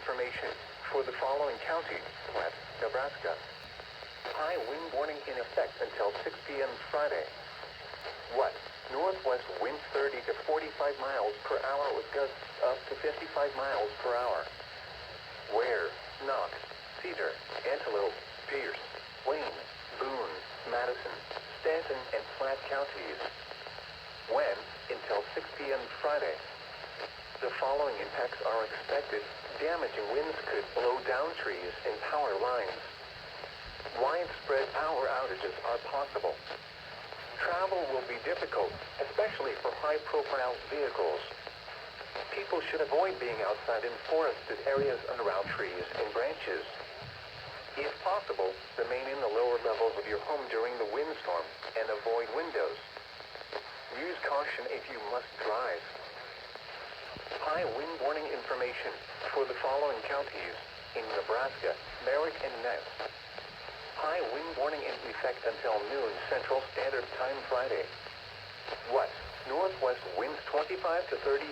information for the following counties: West Nebraska. High wind warning in effect until 6 p.m. Friday. West northwest winds 30 to 45 miles per hour with gusts up to 55 miles per hour. Ware, Knox, Cedar, Antelope, Pierce, Wayne, Boone, Madison, Stanton, and Platte counties. When until 6 p.m. Friday. The following impacts are expected. Damaging winds could blow down trees and power lines. Widespread power outages are possible. Travel will be difficult, especially for high-profile vehicles. People should avoid being outside in forested areas and around trees and branches. If possible, remain in the lower levels of your home during the windstorm and avoid windows. Use caution if you must drive. High wind warning information for the following counties in Nebraska: Merritt and Ness. High wind warning in effect until noon Central Standard Time Friday. West northwest winds 25 to 35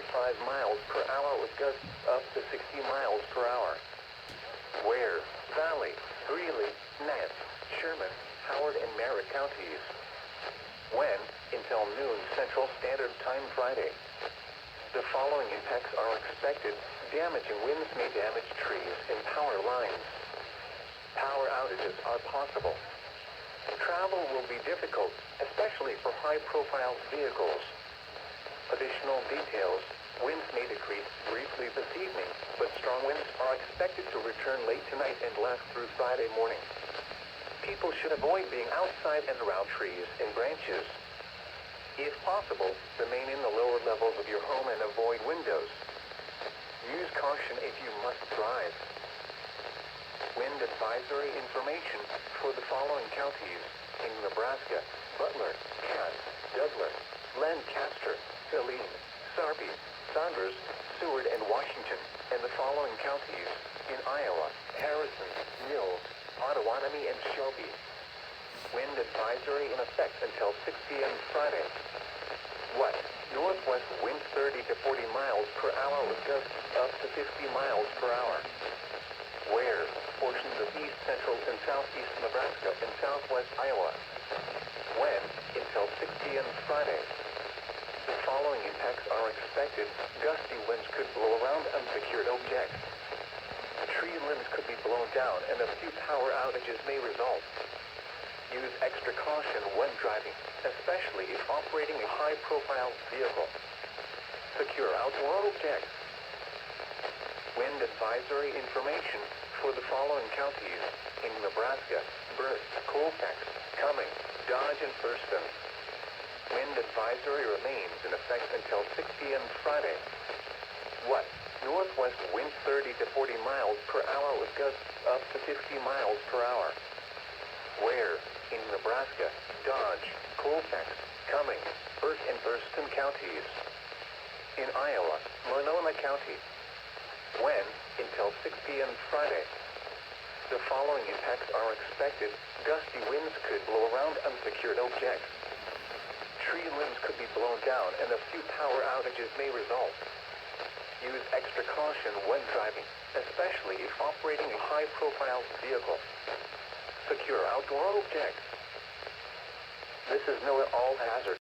miles per hour with gusts up to 60 miles per hour. Ware, Valley, Greeley, Ness, Sherman, Howard, and Merritt counties. When until noon Central Standard Time Friday. The following impacts are expected. Damaging winds may damage trees and power lines. Power outages are possible. Travel will be difficult, especially for high-profile vehicles. Additional details: winds may decrease briefly this evening, but strong winds are expected to return late tonight and last through Friday morning. People should avoid being outside and around trees and branches. If possible, remain in the lower levels of your home and avoid windows. Use caution if you must drive. Wind advisory information for the following counties in Nebraska: Butler, Cass, Douglas, Lancaster, Saline, Sarpy, Saunders, Seward, and Washington, and the following counties in Iowa: Harrison, Mills, Ottawatomie, and Shelby. Wind advisory in effect until 6 p.m. Friday. West northwest winds 30 to 40 miles per hour with gusts up to 50 miles per hour. Ware, portions of east central and southeast Nebraska and southwest Iowa. When until 6 p.m. Friday. The following impacts are expected. Gusty winds could blow around unsecured objects. Tree limbs could be blown down and a few power outages may result. Use extra caution when driving, especially if operating a high-profile vehicle. Secure outdoor objects. Wind advisory information for the following counties in Nebraska: Berth, Colfax, Cumming, Dodge, and Thurston. Wind advisory remains in effect until 6 p.m. Friday. West northwest winds 30 to 40 miles per hour with gusts up to 50 miles per hour. Ware, in Nebraska: Dodge, Colfax, Cumming, Berth, and Thurston counties. In Iowa: Monona County. When until 6 p.m. Friday. The following impacts are expected. Gusty winds could blow around unsecured objects. Tree limbs could be blown down and a few power outages may result. Use extra caution when driving, especially if operating a high-profile vehicle. Secure outdoor objects. This is no all hazard.